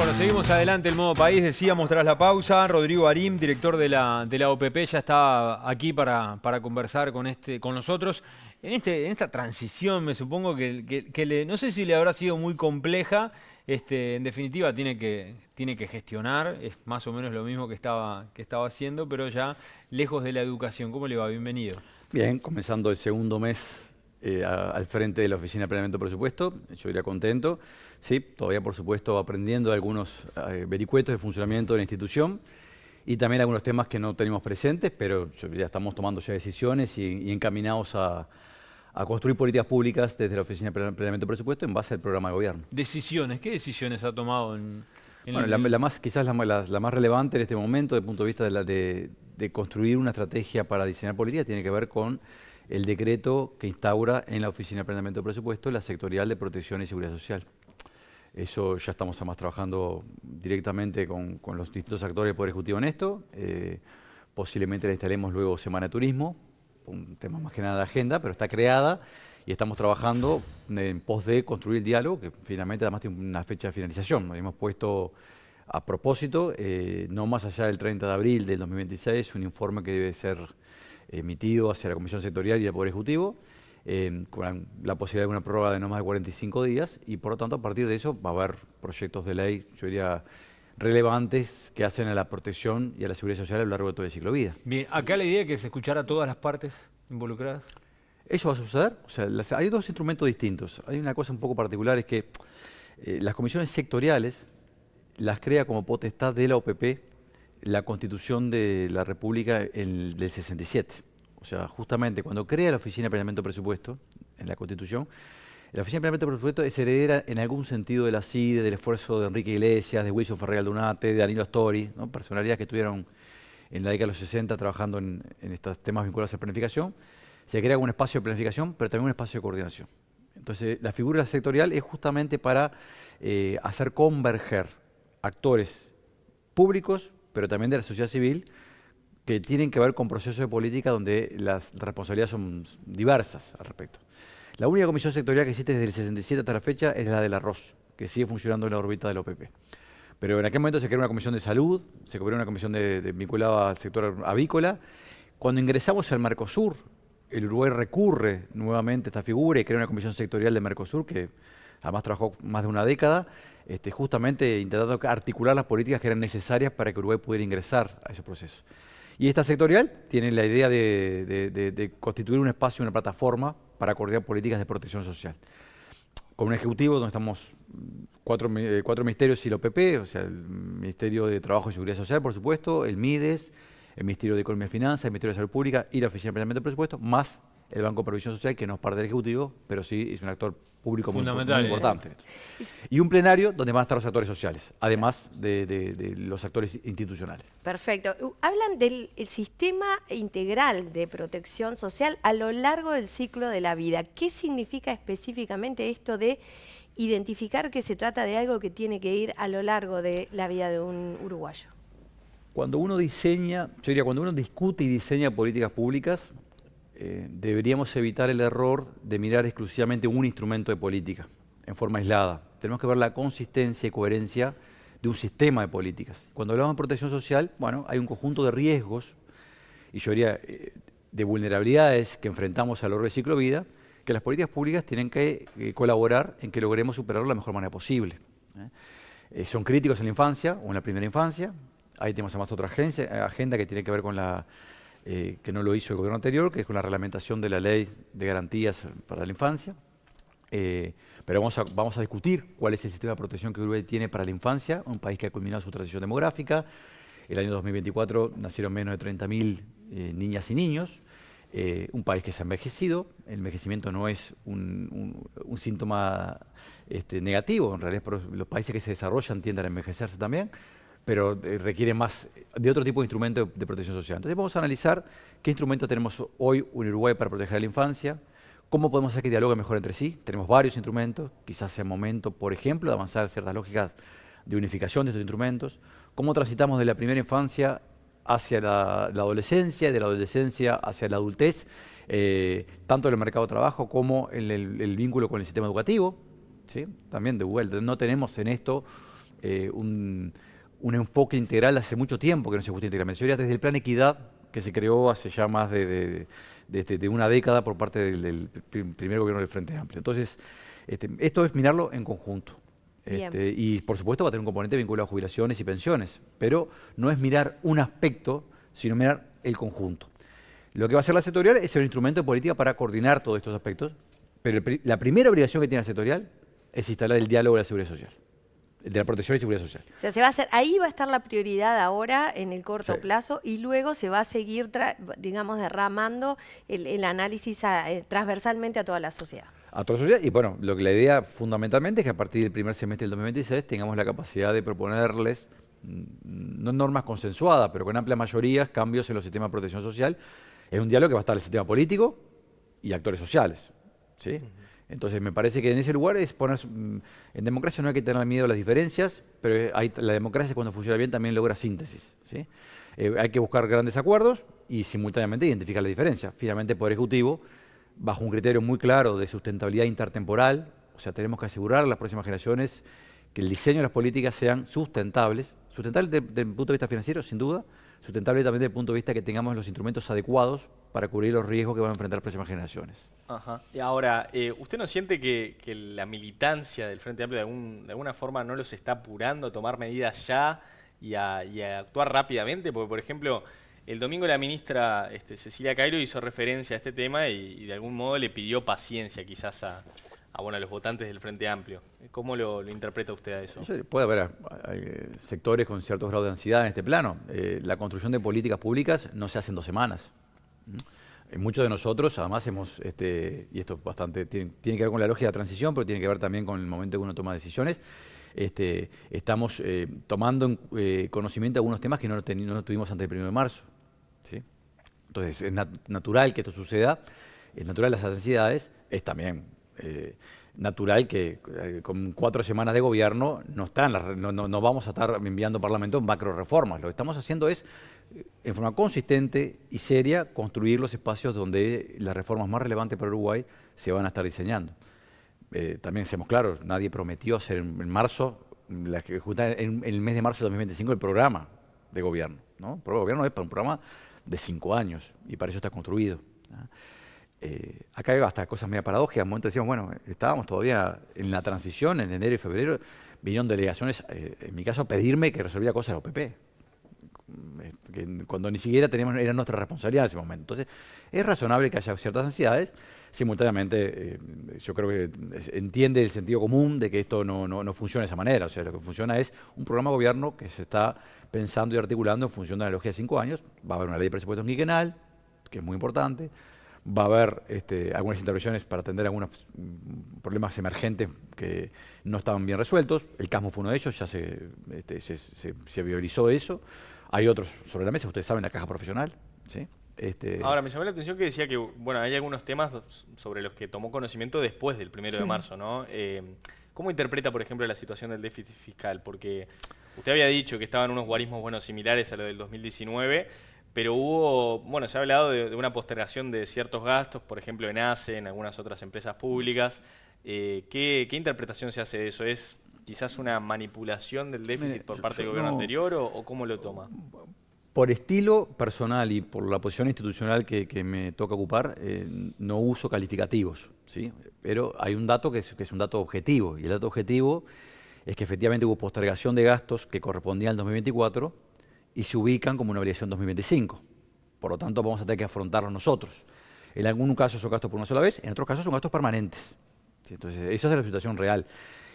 Bueno, seguimos adelante el modo país, decíamos tras la pausa. Rodrigo Arim, director de la OPP, ya está aquí para conversar con nosotros. En esta transición, me supongo no sé si le habrá sido muy compleja. En definitiva, tiene que gestionar, es más o menos lo mismo que estaba haciendo, pero ya lejos de la educación. ¿Cómo le va? Bienvenido. Bien, comenzando el segundo mes al frente de la Oficina de Planeamiento de Presupuesto, yo iría contento. Sí, todavía por supuesto aprendiendo algunos vericuetos de funcionamiento de la institución y también algunos temas que no tenemos presentes, pero ya estamos tomando ya decisiones y encaminados a construir políticas públicas desde la Oficina de Planeamiento de Presupuesto en base al programa de gobierno. Decisiones, ¿qué decisiones ha tomado Bueno, quizás la más relevante en este momento, desde el punto de vista de construir una estrategia para diseñar políticas, tiene que ver con el decreto que instaura en la Oficina de Planeamiento de Presupuesto la sectorial de protección y seguridad social. Eso ya estamos además trabajando directamente con los distintos actores del Poder Ejecutivo en esto. Posiblemente la instalemos luego Semana de Turismo, un tema más que nada de agenda, pero está creada y estamos trabajando en pos de construir el diálogo, que finalmente además tiene una fecha de finalización. Nos hemos puesto a propósito, no más allá del 30 de abril del 2026, un informe que debe ser emitido hacia la Comisión Sectorial y el Poder Ejecutivo, con la posibilidad de una prórroga de no más de 45 días, y por lo tanto a partir de eso va a haber proyectos de ley, yo diría, relevantes que hacen a la protección y a la seguridad social a lo largo de todo el ciclo de vida. Bien, acá la idea es que se escuchara a todas las partes involucradas. ¿Eso va a suceder? O sea, hay dos instrumentos distintos. Hay una cosa un poco particular, es que las comisiones sectoriales las crea como potestad de la OPP la Constitución de la República del 67. O sea, justamente cuando crea la Oficina de Planeamiento de Presupuesto, en la Constitución, la Oficina de Planeamiento de Presupuesto es heredera en algún sentido de la CIDE, del esfuerzo de Enrique Iglesias, de Wilson Ferrer Aldunate, de Danilo Astori, ¿no? Personalidades que estuvieron en la década de los 60 trabajando en estos temas vinculados a la planificación. Se crea un espacio de planificación, pero también un espacio de coordinación. Entonces, la figura sectorial es justamente para hacer converger actores públicos, pero también de la sociedad civil, que tienen que ver con procesos de política donde las responsabilidades son diversas al respecto. La única comisión sectorial que existe desde el 67 hasta la fecha es la del arroz, que sigue funcionando en la órbita de la OPP. Pero en aquel momento se creó una comisión de salud, se creó una comisión vinculada al sector avícola. Cuando ingresamos al Mercosur, el Uruguay recurre nuevamente a esta figura y crea una comisión sectorial de Mercosur que además trabajó más de una década, justamente intentando articular las políticas que eran necesarias para que Uruguay pudiera ingresar a ese proceso. Y esta sectorial tiene la idea de constituir un espacio, una plataforma para coordinar políticas de protección social. Con un ejecutivo donde estamos cuatro ministerios y la OPP, o sea, el Ministerio de Trabajo y Seguridad Social, por supuesto, el MIDES, el Ministerio de Economía y Finanzas, el Ministerio de Salud Pública y la Oficina de Planeamiento de Presupuesto, más el Banco de Previsión Social, que no es parte del Ejecutivo, pero sí es un actor público muy importante. Y un plenario donde van a estar los actores sociales, además de los actores institucionales. Perfecto. Hablan del sistema integral de protección social a lo largo del ciclo de la vida. ¿Qué significa específicamente esto de identificar que se trata de algo que tiene que ir a lo largo de la vida de un uruguayo? Cuando uno diseña, yo diría, cuando uno discute y diseña políticas públicas, deberíamos evitar el error de mirar exclusivamente un instrumento de política en forma aislada. Tenemos que ver la consistencia y coherencia de un sistema de políticas. Cuando hablamos de protección social, bueno, hay un conjunto de riesgos y yo diría de vulnerabilidades que enfrentamos a lo largo del ciclo de vida, que las políticas públicas tienen que colaborar en que logremos superarlo de la mejor manera posible. Son críticos en la infancia o en la primera infancia. Ahí tenemos además otra agenda que tiene que ver con que no lo hizo el gobierno anterior, que es con la reglamentación de la ley de garantías para la infancia. Pero vamos a discutir cuál es el sistema de protección que Uruguay tiene para la infancia, un país que ha culminado su transición demográfica. El año 2024 nacieron menos de 30.000 niñas y niños. Un país que se ha envejecido. El envejecimiento no es un síntoma negativo, en realidad los países que se desarrollan tienden a envejecerse también, pero requieren más de otro tipo de instrumentos de protección social. Entonces vamos a analizar qué instrumentos tenemos hoy en Uruguay para proteger a la infancia, cómo podemos hacer que dialoguen mejor entre sí. Tenemos varios instrumentos, quizás sea momento, por ejemplo, de avanzar ciertas lógicas de unificación de estos instrumentos, cómo transitamos de la primera infancia hacia la adolescencia, y de la adolescencia hacia la adultez, tanto en el mercado de trabajo como en el vínculo con el sistema educativo. ¿Sí? También de vuelta, no tenemos en esto un enfoque integral hace mucho tiempo que no se ajusta integralmente. Yo diría desde el Plan Equidad, que se creó hace ya más de una década por parte del primer gobierno del Frente Amplio. Entonces, esto es mirarlo en conjunto. Y por supuesto va a tener un componente vinculado a jubilaciones y pensiones, pero no es mirar un aspecto, sino mirar el conjunto. Lo que va a hacer la sectorial es ser un instrumento de política para coordinar todos estos aspectos, pero la primera obligación que tiene la sectorial es instalar el diálogo de la seguridad social, de la protección y seguridad social. O sea, ahí va a estar la prioridad ahora en el corto plazo y luego se va a seguir, digamos, derramando el análisis transversalmente a toda la sociedad. A toda la sociedad, y bueno, la idea fundamentalmente es que a partir del primer semestre del 2026 tengamos la capacidad de proponerles, no normas consensuadas, pero con amplia mayoría, cambios en los sistemas de protección social, en un diálogo que va a estar el sistema político y actores sociales, ¿sí? Entonces me parece que en ese lugar es poner, en democracia no hay que tener miedo a las diferencias, pero la democracia cuando funciona bien también logra síntesis, ¿sí? Hay que buscar grandes acuerdos y simultáneamente identificar la diferencia. Finalmente el Poder Ejecutivo, bajo un criterio muy claro de sustentabilidad intertemporal, o sea, tenemos que asegurar a las próximas generaciones que el diseño de las políticas sean sustentables desde el punto de vista financiero, sin duda, sustentables también desde el punto de vista que tengamos los instrumentos adecuados para cubrir los riesgos que van a enfrentar las próximas generaciones. Ajá. Y ahora, ¿usted no siente que la militancia del Frente Amplio de alguna forma no los está apurando a tomar medidas ya y a actuar rápidamente? Porque, por ejemplo, el domingo la ministra Cecilia Cairo hizo referencia a este tema y de algún modo le pidió paciencia quizás a los votantes del Frente Amplio. ¿Cómo lo interpreta usted a eso? Puede haber sectores con ciertos grados de ansiedad en este plano. La construcción de políticas públicas no se hace en 2 semanas. Muchos de nosotros, además, y esto bastante tiene que ver con la lógica de la transición, pero tiene que ver también con el momento en que uno toma decisiones, estamos tomando conocimiento de algunos temas que no tuvimos antes del 1 de marzo. ¿Sí? Entonces, es natural que esto suceda, es natural las ansiedades, es también natural que con 4 semanas de gobierno no vamos a estar enviando al Parlamento macro reformas. Lo que estamos haciendo es, en forma consistente y seria, construir los espacios donde las reformas más relevantes para Uruguay se van a estar diseñando. También seamos claros, nadie prometió hacer en marzo, en el mes de marzo de 2025, el programa de gobierno, ¿no? El programa de gobierno es para un programa de 5 años y para eso está construido, ¿no? Acá hay hasta cosas medio paradójicas. En un momento decíamos, bueno, estábamos todavía en la transición, en enero y febrero, vinieron delegaciones, en mi caso, a pedirme que resolviera cosas de la OPP, cuando ni siquiera era nuestra responsabilidad en ese momento. Entonces, es razonable que haya ciertas ansiedades. Simultáneamente, yo creo que entiende el sentido común de que esto no funciona de esa manera. O sea, lo que funciona es un programa de gobierno que se está pensando y articulando en función de la lógica de 5 años. Va a haber una ley de presupuestos quinquenal, que es muy importante. Va a haber algunas intervenciones para atender algunos problemas emergentes que no estaban bien resueltos. El CASMO fue uno de ellos, ya se priorizó eso. Hay otros sobre la mesa, ustedes saben, la caja profesional, ¿sí? Ahora, me llamó la atención que decía que hay algunos temas sobre los que tomó conocimiento después del 1 de marzo, ¿no? ¿Cómo interpreta, por ejemplo, la situación del déficit fiscal? Porque usted había dicho que estaban unos guarismos similares a lo del 2019, pero se ha hablado de una postergación de ciertos gastos, por ejemplo en ACE, en algunas otras empresas públicas. ¿Qué interpretación se hace de eso? ¿Es quizás una manipulación del déficit por parte del gobierno anterior o cómo lo toma? Por estilo personal y por la posición institucional que me toca ocupar, no uso calificativos, ¿sí? Pero hay un dato que es un dato objetivo, y el dato objetivo es que efectivamente hubo postergación de gastos que correspondían al 2024 y se ubican como una obligación 2025. Por lo tanto, vamos a tener que afrontarlos nosotros. En algunos casos son gastos por una sola vez, en otros casos son gastos permanentes. ¿Sí? Entonces, esa es la situación real.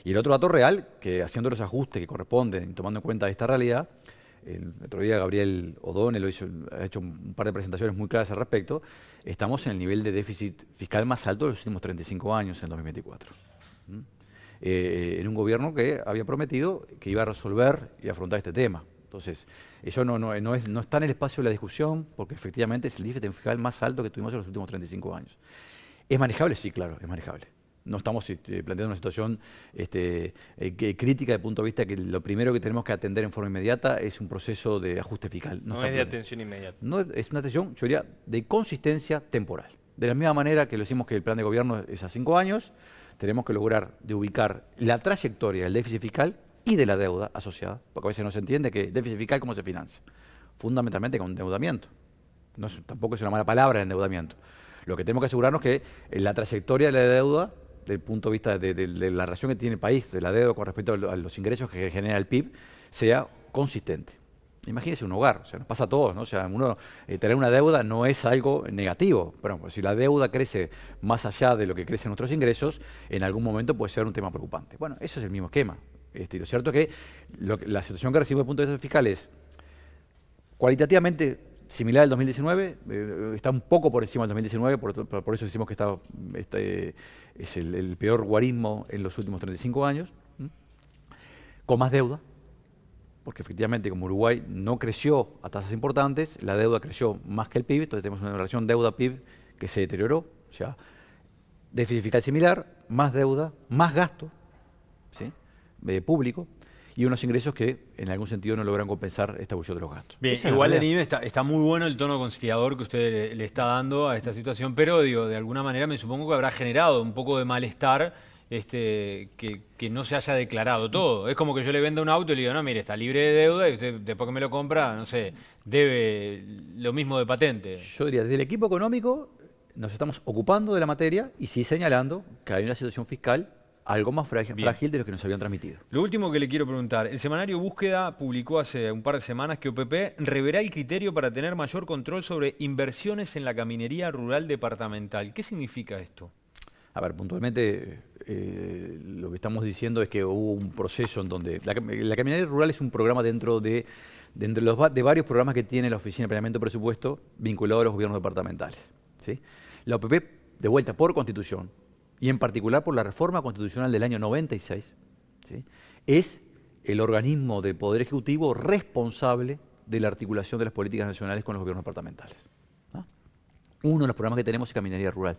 Y el otro dato real, que haciendo los ajustes que corresponden, tomando en cuenta esta realidad, el otro día Gabriel O'Donnell ha hecho un par de presentaciones muy claras al respecto, estamos en el nivel de déficit fiscal más alto de los últimos 35 años en 2024. En un gobierno que había prometido que iba a resolver y afrontar este tema. Entonces, eso no está en el espacio de la discusión, porque efectivamente es el déficit fiscal más alto que tuvimos en los últimos 35 años. ¿Es manejable? Sí, claro, es manejable. No estamos planteando una situación crítica desde el punto de vista que lo primero que tenemos que atender en forma inmediata es un proceso de ajuste fiscal. No es de atención inmediata. No, es una atención, yo diría, de consistencia temporal. De la misma manera que lo decimos que el plan de gobierno es a 5 años, tenemos que lograr de ubicar la trayectoria del déficit fiscal y de la deuda asociada, porque a veces no se entiende que déficit fiscal cómo se financia. Fundamentalmente con endeudamiento. Tampoco es una mala palabra el endeudamiento. Lo que tenemos que asegurarnos es que la trayectoria de la deuda, desde el punto de vista de la relación que tiene el país, de la deuda con respecto a los ingresos que genera el PIB, sea consistente. Imagínese un hogar, o sea, nos pasa a todos, ¿no? O sea, tener una deuda no es algo negativo, pero pues, si la deuda crece más allá de lo que crecen nuestros ingresos, en algún momento puede ser un tema preocupante. Bueno, eso es el mismo esquema. Lo cierto es que la situación que recibimos desde el punto de vista fiscal es cualitativamente similar al 2019, está un poco por encima del 2019, por eso decimos que es el peor guarismo en los últimos 35 años, con más deuda, porque efectivamente como Uruguay no creció a tasas importantes, la deuda creció más que el PIB, entonces tenemos una relación deuda-PIB que se deterioró, o sea, déficit fiscal similar, más deuda, más gasto, ¿sí? Público, y unos ingresos que en algún sentido no logran compensar esta evolución de los gastos. Bien, igual Arim está muy bueno el tono conciliador que usted le está dando a esta situación, pero digo, de alguna manera me supongo que habrá generado un poco de malestar que no se haya declarado todo. Es como que yo le venda un auto y le digo, no, mire, está libre de deuda y usted después que me lo compra, no sé, debe lo mismo de patente. Yo diría, desde el equipo económico nos estamos ocupando de la materia y sí señalando que hay una situación fiscal algo más frágil de lo que nos habían transmitido. Lo último que le quiero preguntar, el semanario Búsqueda publicó hace un par de semanas que OPP reverá el criterio para tener mayor control sobre inversiones en la caminería rural departamental. ¿Qué significa esto? A ver, puntualmente lo que estamos diciendo es que hubo un proceso en donde la caminería rural es un programa dentro de varios programas que tiene la Oficina de Planeamiento y Presupuesto vinculado a los gobiernos departamentales, ¿sí? La OPP, de vuelta por Constitución, y en particular por la reforma constitucional del año 96, ¿sí?, es el organismo del Poder Ejecutivo responsable de la articulación de las políticas nacionales con los gobiernos departamentales, ¿no? Uno de los programas que tenemos es Caminería Rural.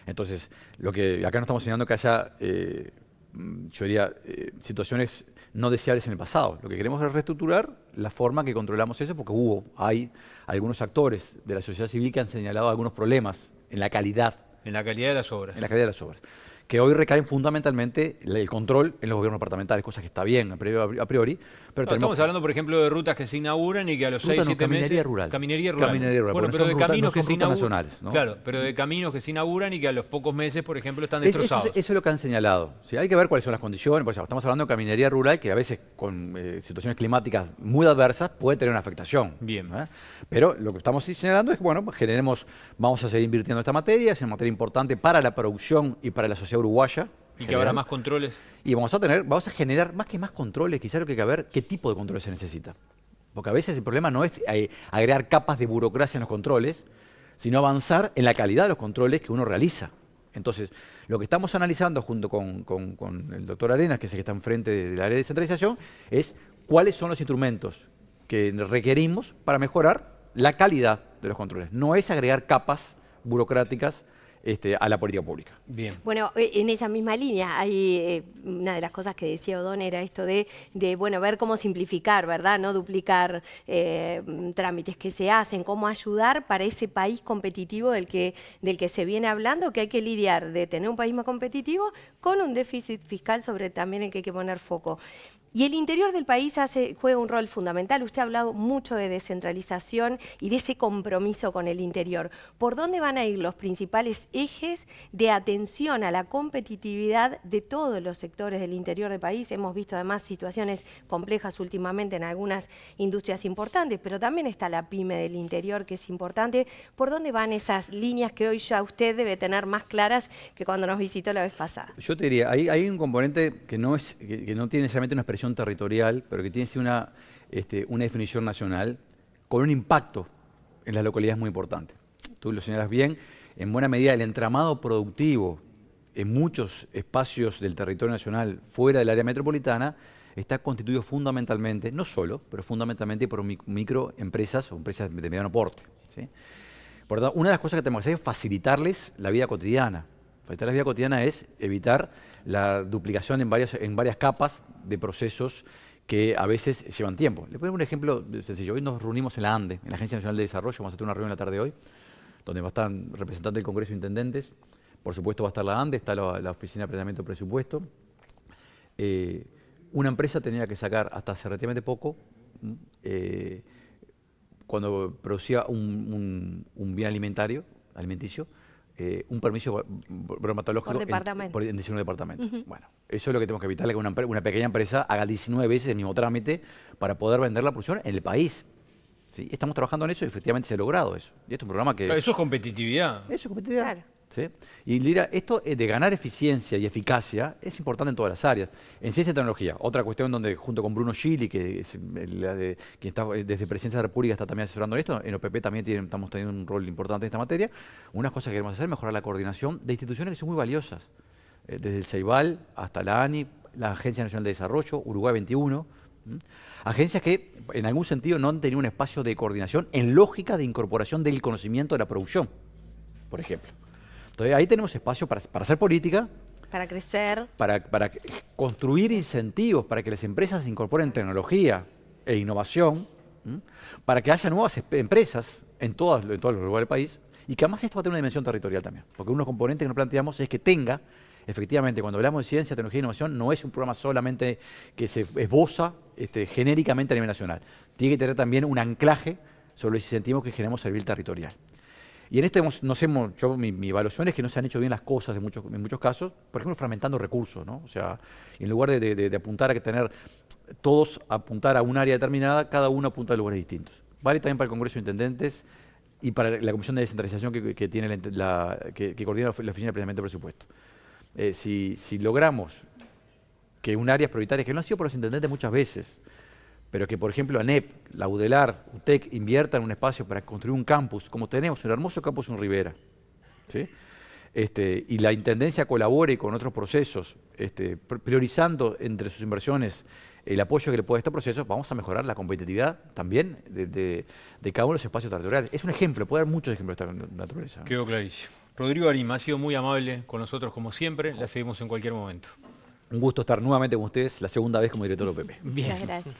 Entonces, acá no estamos señalando que haya, yo diría, situaciones no deseables en el pasado. Lo que queremos es reestructurar la forma que controlamos eso, porque hay algunos actores de la sociedad civil que han señalado algunos problemas en la calidad. En la calidad de las obras. En la calidad de las obras. Que hoy recaen fundamentalmente el control en los gobiernos departamentales, cosa que está bien a priori. Pero estamos hablando, por ejemplo, de rutas que se inauguran y que a los 6, 7 meses... Rural. Caminería rural. Caminería rural. Bueno, pero de caminos que se inauguran, ¿no? Claro, pero de caminos que se inauguran y que a los pocos meses, por ejemplo, están destrozados. Eso es lo que han señalado. ¿Sí? Hay que ver cuáles son las condiciones. Pues, estamos hablando de caminería rural que a veces con situaciones climáticas muy adversas puede tener una afectación. Bien. Pero lo que estamos señalando es que, bueno, vamos a seguir invirtiendo en esta materia, es una materia importante para la producción y para la sociedad uruguaya. Y que habrá más controles. Y vamos a generar, más que más controles, quizás lo que hay que ver qué tipo de controles se necesita. Porque a veces el problema no es agregar capas de burocracia en los controles, sino avanzar en la calidad de los controles que uno realiza. Entonces, lo que estamos analizando junto con el doctor Arenas, que es el que está enfrente del área de descentralización, es cuáles son los instrumentos que requerimos para mejorar la calidad de los controles. No es agregar capas burocráticas a la política pública. Bien. Bueno, en esa misma línea, hay una de las cosas que decía Odón era esto de bueno, ver cómo simplificar, ¿verdad? No duplicar trámites que se hacen, cómo ayudar para ese país competitivo del que se viene hablando, que hay que lidiar de tener un país más competitivo con un déficit fiscal sobre también el que hay que poner foco. Y el interior del país juega un rol fundamental. Usted ha hablado mucho de descentralización y de ese compromiso con el interior. ¿Por dónde van a ir los principales ejes de atención a la competitividad de todos los sectores del interior del país? Hemos visto además situaciones complejas últimamente en algunas industrias importantes, pero también está la pyme del interior que es importante. ¿Por dónde van esas líneas que hoy ya usted debe tener más claras que cuando nos visitó la vez pasada? Yo te diría, hay un componente que no tiene necesariamente una expresión territorial, pero que tiene una definición nacional con un impacto en las localidades muy importante. Tú lo señalas bien, en buena medida el entramado productivo en muchos espacios del territorio nacional fuera del área metropolitana está constituido fundamentalmente, no solo, pero fundamentalmente por microempresas o empresas de mediano porte, ¿sí? Por lo tanto, una de las cosas que tenemos que hacer es facilitarles la vida cotidiana. Facilitar la vida cotidiana es evitar la duplicación en varias capas de procesos que a veces llevan tiempo. Le pongo un ejemplo sencillo. Hoy nos reunimos en la ANDE, en la Agencia Nacional de Desarrollo. Vamos a tener una reunión en la tarde de hoy, donde va a estar representante del Congreso de Intendentes. Por supuesto va a estar la ANDE, está la Oficina de Planeamiento y Presupuesto. una empresa tenía que sacar hasta hace relativamente poco, cuando producía un bien alimenticio, un permiso bromatológico Por departamento. en 19 departamentos. Bueno, eso es lo que tenemos que evitar, que una pequeña empresa haga 19 veces el mismo trámite para poder vender la producción en el país. ¿Sí? Estamos trabajando en eso y efectivamente se ha logrado eso. Y esto es un programa que... Claro, eso es competitividad. Eso es competitividad. Claro. ¿Sí? Y Lira, esto de ganar eficiencia y eficacia es importante en todas las áreas. En ciencia y tecnología, otra cuestión donde junto con Bruno Gili, que está desde Presidencia de la República está también asesorando esto, en OPP también estamos teniendo un rol importante en esta materia. Unas cosas que queremos hacer es mejorar la coordinación de instituciones que son muy valiosas, desde el CEIBAL hasta la ANI, la Agencia Nacional de Desarrollo, Uruguay 21, agencias que en algún sentido no han tenido un espacio de coordinación en lógica de incorporación del conocimiento de la producción, por ejemplo. Entonces ahí tenemos espacio para hacer política, Para crecer. para construir incentivos para que las empresas incorporen tecnología e innovación, para que haya nuevas empresas en todos los lugares del país, y que además esto va a tener una dimensión territorial también. Porque uno de los componentes que nos planteamos es que tenga, efectivamente, cuando hablamos de ciencia, tecnología e innovación, no es un programa solamente que se esboza genéricamente a nivel nacional. Tiene que tener también un anclaje sobre los incentivos que generemos a nivel territorial. Y en esto mi evaluación es que no se han hecho bien las cosas en muchos casos, por ejemplo, fragmentando recursos, ¿no? O sea, en lugar de apuntar a que todos apuntar a un área determinada, cada uno apunta a lugares distintos. Vale también para el Congreso de Intendentes y para la Comisión de Descentralización que tiene que coordina la Oficina de Planeamiento de Presupuesto. Si logramos que un área prioritaria, que no ha sido por los intendentes muchas veces, pero que, por ejemplo, ANEP, la UDELAR, UTEC, inviertan en un espacio para construir un campus, como tenemos un hermoso campus en Rivera, ¿sí? Y la Intendencia colabore con otros procesos, priorizando entre sus inversiones el apoyo que le puede a estos procesos, vamos a mejorar la competitividad también de cada uno de los espacios territoriales. Es un ejemplo, puede haber muchos ejemplos de esta naturaleza, ¿no? Quedó clarísimo. Rodrigo Arim ha sido muy amable con nosotros como siempre. La seguimos en cualquier momento. Un gusto estar nuevamente con ustedes, la segunda vez como director de OPP. Bien. Muchas gracias.